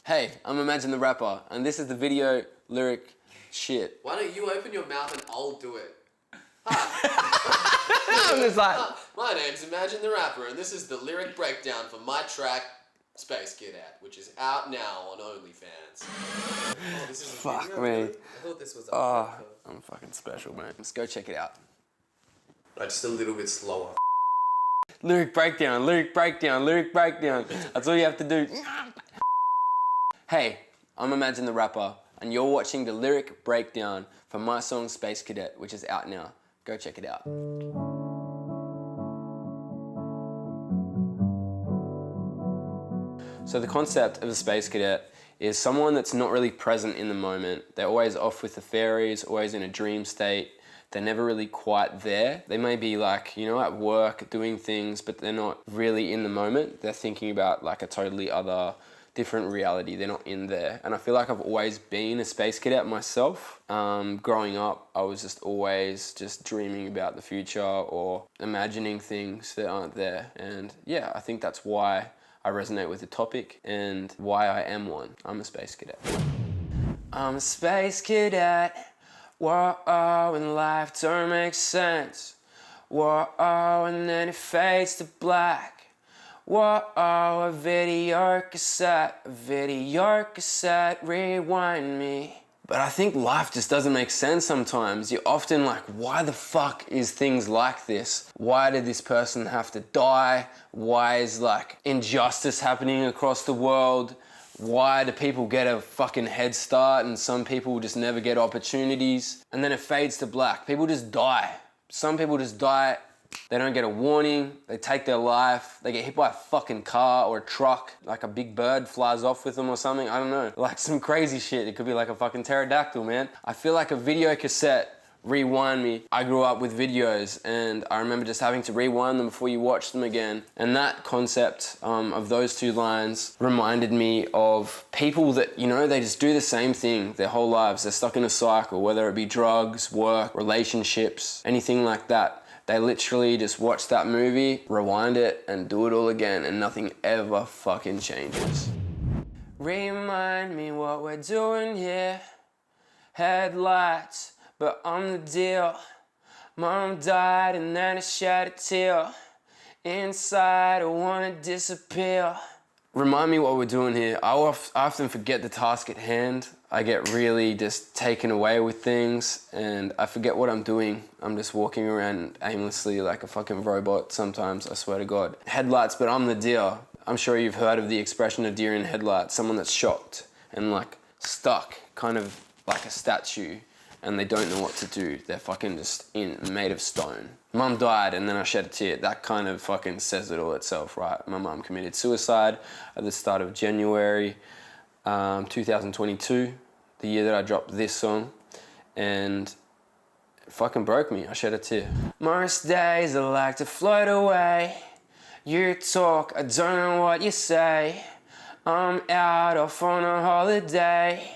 Hey, I'm Imagine the Rapper, and this is the video lyric shit. Why don't you open your mouth and I'll do it? I'm just like... My name's Imagine the Rapper, and this is the lyric breakdown for my track, Space Cadet, which is out now on OnlyFans. Oh, this is a Fuck video, me. really? I thought this was a I'm fucking special, man. Let's go check it out. Right, just a little bit slower. Lyric breakdown, lyric breakdown, lyric breakdown. That's all you have to do. Hey, I'm Imagine the Rapper, and you're watching the lyric breakdown for my song Space Cadet, which is out now. Go check it out. So the concept of a space cadet is someone that's not really present in the moment. They're always off with the fairies, always in a dream state. They're never really quite there. They may be like, you know, at work doing things, but they're not really in the moment. They're thinking about like a totally other, different reality. They're not in there. And I feel like I've always been a space cadet myself. Growing up, I was just always just dreaming about the future or imagining things that aren't there. And yeah, I think that's why I resonate with the topic and why I am one. I'm a space cadet. I'm a space cadet. Whoa, and life don't make sense. Whoa, and then it fades to black. Whoa, a video cassette, rewind me. But I think life just doesn't make sense sometimes. You're often like, why the fuck is things like this? Why did this person have to die? Why is like injustice happening across the world? Why do people get a fucking head start and some people just never get opportunities? And then it fades to black. People just die. Some people just die. They don't get a warning, they take their life, they get hit by a fucking car or a truck, like a big bird flies off with them or something, I don't know. Like some crazy shit, it could be like a fucking pterodactyl, man. I feel like a video cassette, rewind me. I grew up with videos and I remember just having to rewind them before you watch them again. And that concept of those two lines reminded me of people that, you know, they just do the same thing their whole lives. They're stuck in a cycle, whether it be drugs, work, relationships, anything like that. They literally just watch that movie, rewind it, and do it all again, and nothing ever fucking changes. Remind me what we're doing here. Headlights, but I'm the deal. Mom died and then I shed a tear. Inside I wanna disappear. Remind me what we're doing here. I often forget the task at hand. I get really just taken away with things and I forget what I'm doing. I'm just walking around aimlessly like a fucking robot sometimes, I swear to God. Headlights, but I'm the deer. I'm sure you've heard of the expression of deer in headlights. Someone that's shocked and like stuck, kind of like a statue, and they don't know what to do. They're fucking just made of stone. Mum died and then I shed a tear. That kind of fucking says it all itself, right? My mum committed suicide at the start of January 2022, the year that I dropped this song, and it fucking broke me. I shed a tear. Most days I like to float away. You talk, I don't know what you say. I'm out off on a holiday.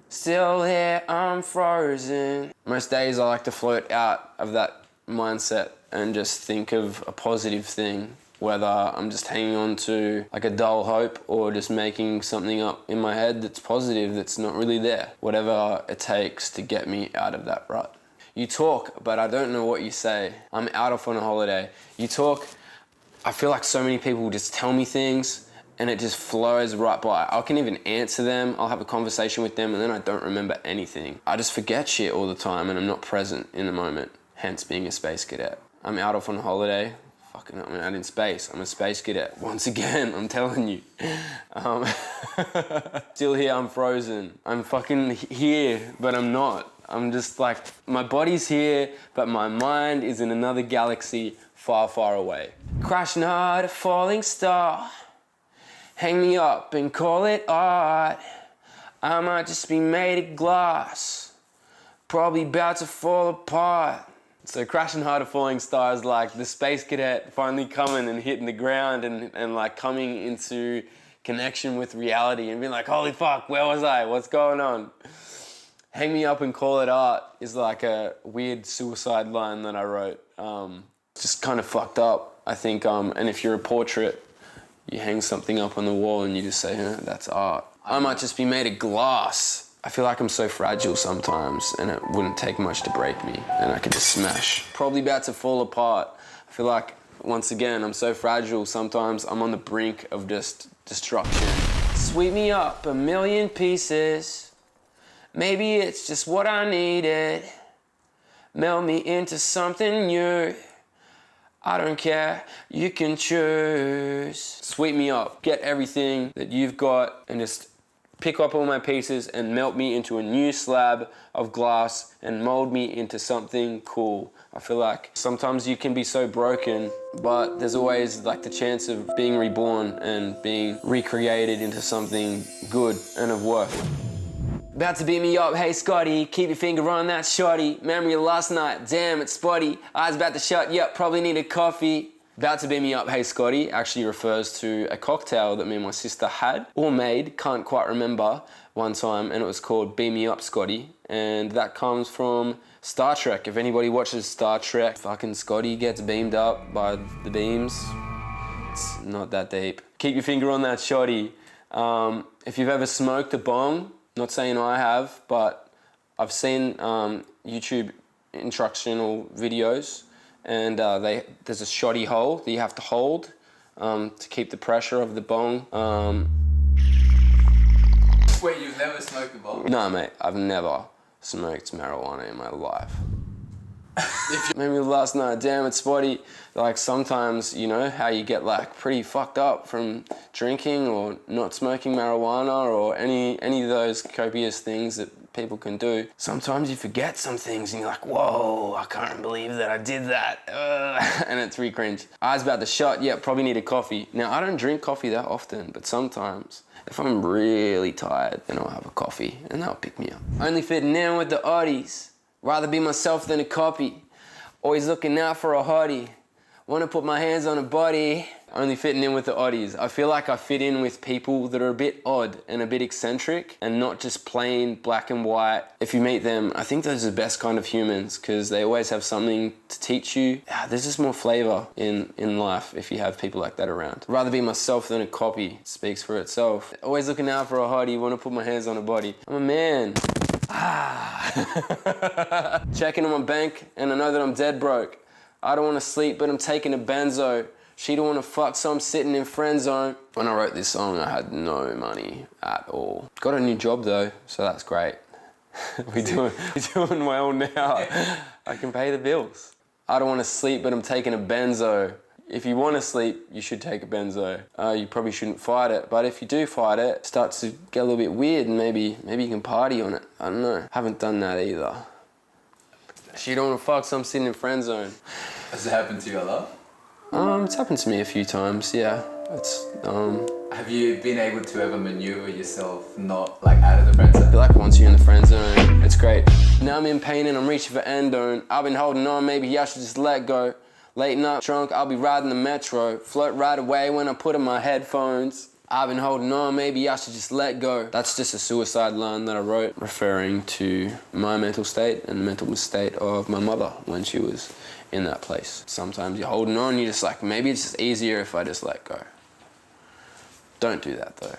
Still here, I'm frozen. Most days I like to float out of that mindset and just think of a positive thing, whether I'm just hanging on to like a dull hope or just making something up in my head that's positive that's not really there. Whatever it takes to get me out of that rut. You talk, but I don't know what you say. I'm out off on a holiday. You talk, I feel like so many people just tell me things and it just flows right by. I can even answer them, I'll have a conversation with them and then I don't remember anything. I just forget shit all the time and I'm not present in the moment, hence being a space cadet. I'm out off on a holiday, fucking I'm out in space. I'm a space cadet, once again, I'm telling you. Still here, I'm frozen. I'm fucking here, but I'm not. I'm just like, my body's here, but my mind is in another galaxy far, far away. Crash not a falling star. Hang me up and call it art. I might just be made of glass, probably about to fall apart. So crashing hard of falling stars, like the space cadet finally coming and hitting the ground and like coming into connection with reality and being like, holy fuck, where was I? What's going on? Hang me up and call it art is like a weird suicide line that I wrote. Just kind of fucked up, I think. And if you're a portrait, you hang something up on the wall and you just say, that's art. I might just be made of glass. I feel like I'm so fragile sometimes and it wouldn't take much to break me and I could just smash. Probably about to fall apart. I feel like, once again, I'm so fragile sometimes I'm on the brink of just destruction. Sweep me up a million pieces. Maybe it's just what I needed. Melt me into something new. I don't care, you can choose. Sweep me up, get everything that you've got and just pick up all my pieces and melt me into a new slab of glass and mold me into something cool. I feel like sometimes you can be so broken, but there's always like the chance of being reborn and being recreated into something good and of worth. About to beat me up, hey Scotty, keep your finger on that shorty. Memory of last night, damn it's spotty. Eyes about to shut, yep, probably need a coffee. About to beat me up, hey Scotty, actually refers to a cocktail that me and my sister had, or made, can't quite remember, one time, and it was called Beam Me Up Scotty. And that comes from Star Trek. If anybody watches Star Trek, fucking Scotty gets beamed up by the beams. It's not that deep. Keep your finger on that shorty. If you've ever smoked a bong, not saying I have, but I've seen YouTube instructional videos and there's a shoddy hole that you have to hold to keep the pressure of the bong. Wait, you've never smoked a bong? No, mate, I've never smoked marijuana in my life. Maybe last night, damn it's spotty. Like sometimes, you know, how you get like pretty fucked up from drinking or not smoking marijuana or any of those copious things that people can do. Sometimes you forget some things and you're like, whoa, I can't believe that I did that. And it's really cringe. Eyes about to shut, yeah, probably need a coffee. Now, I don't drink coffee that often, but sometimes if I'm really tired, then I'll have a coffee and that'll pick me up. Only fitting in with the oddies. Rather be myself than a copy. Always looking out for a hottie. Wanna put my hands on a body. Only fitting in with the oddies. I feel like I fit in with people that are a bit odd and a bit eccentric and not just plain black and white. If you meet them, I think those are the best kind of humans because they always have something to teach you. There's just more flavor in life if you have people like that around. Rather be myself than a copy. It speaks for itself. Always looking out for a hottie. Wanna put my hands on a body. I'm a man. Checking on my bank and I know that I'm dead broke. I don't want to sleep but I'm taking a benzo. She don't want to fuck so I'm sitting in friend zone. When I wrote this song I had no money at all. Got a new job though, so that's great. We're doing well now. I can pay the bills. I don't want to sleep but I'm taking a benzo. If you want to sleep, you should take a benzo. You probably shouldn't fight it, but if you do fight it, it starts to get a little bit weird and maybe you can party on it. I don't know. Haven't done that either. She don't want to fuck, so I'm sitting in friend zone. Has it happened to your love? It's happened to me a few times, yeah. It's, Have you been able to ever maneuver yourself not like out of the friend I zone? feel like once you're in the friend zone, it's great. Now I'm in pain and I'm reaching for endone. I've been holding on, maybe I should just let go. Late night drunk, I'll be riding the metro. Float right away when I put in my headphones. I've been holding on, maybe I should just let go. That's just a suicide line that I wrote, referring to my mental state and the mental state of my mother when she was in that place. Sometimes you're holding on, you're just like, maybe it's just easier if I just let go. Don't do that though.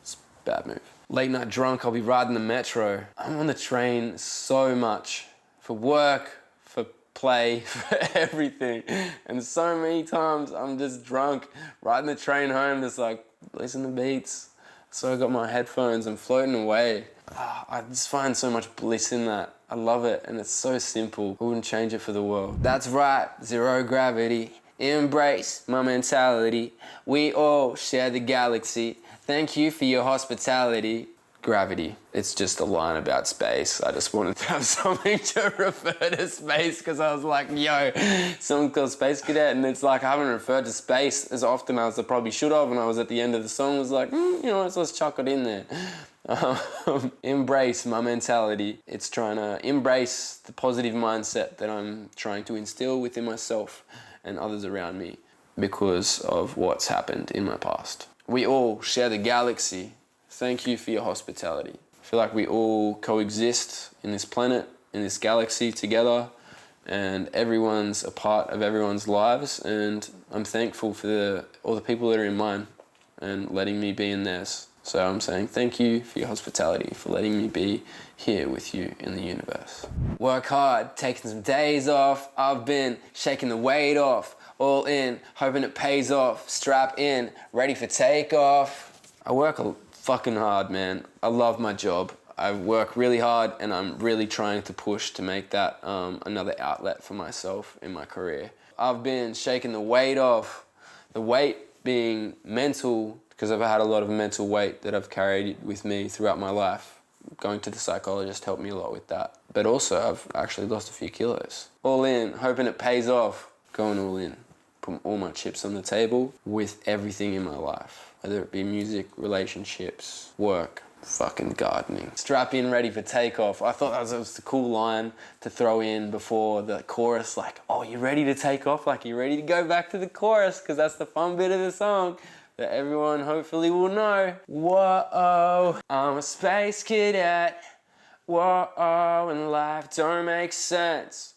It's a bad move. Late night drunk, I'll be riding the metro. I'm on the train so much for work, for play, for everything. And so many times I'm just drunk, riding the train home, just like listening to beats. So I got my headphones and floating away. I just find so much bliss in that. I love it and it's so simple. I wouldn't change it for the world. That's right, zero gravity. Embrace my mentality. We all share the galaxy. Thank you for your hospitality. Gravity. It's just a line about space. I just wanted to have something to refer to space because I was like, yo, song called Space Cadet, and it's like I haven't referred to space as often as I probably should have, and I was at the end of the song, I was like, you know, let's chuck it in there. Embrace my mentality. It's trying to embrace the positive mindset that I'm trying to instill within myself and others around me because of what's happened in my past. We all share the galaxy. Thank you for your hospitality. I feel like we all coexist in this planet, in this galaxy together, and everyone's a part of everyone's lives, and I'm thankful for all the people that are in mine and letting me be in theirs. So I'm saying thank you for your hospitality, for letting me be here with you in the universe. Work hard, taking some days off. I've been shaking the weight off. All in, hoping it pays off. Strap in, ready for takeoff. I work fucking hard, man. I love my job. I work really hard and I'm really trying to push to make that another outlet for myself in my career. I've been shaking the weight off. The weight being mental, because I've had a lot of mental weight that I've carried with me throughout my life. Going to the psychologist helped me a lot with that. But also I've actually lost a few kilos. All in, hoping it pays off. Going all in. Put all my chips on the table with everything in my life. Whether it be music, relationships, work, fucking gardening. Strap in, ready for takeoff. I thought that was a cool line to throw in before the chorus, like, oh, you ready to take off? Like, you ready to go back to the chorus? Because that's the fun bit of the song that everyone hopefully will know. Whoa, I'm a space cadet. Whoa, and life don't make sense.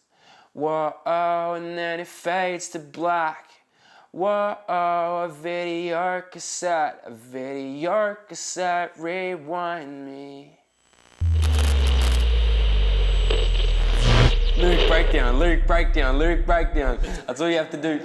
Whoa, and then it fades to black. Whoa, a video cassette, rewind me. Lyric breakdown. That's all you have to do.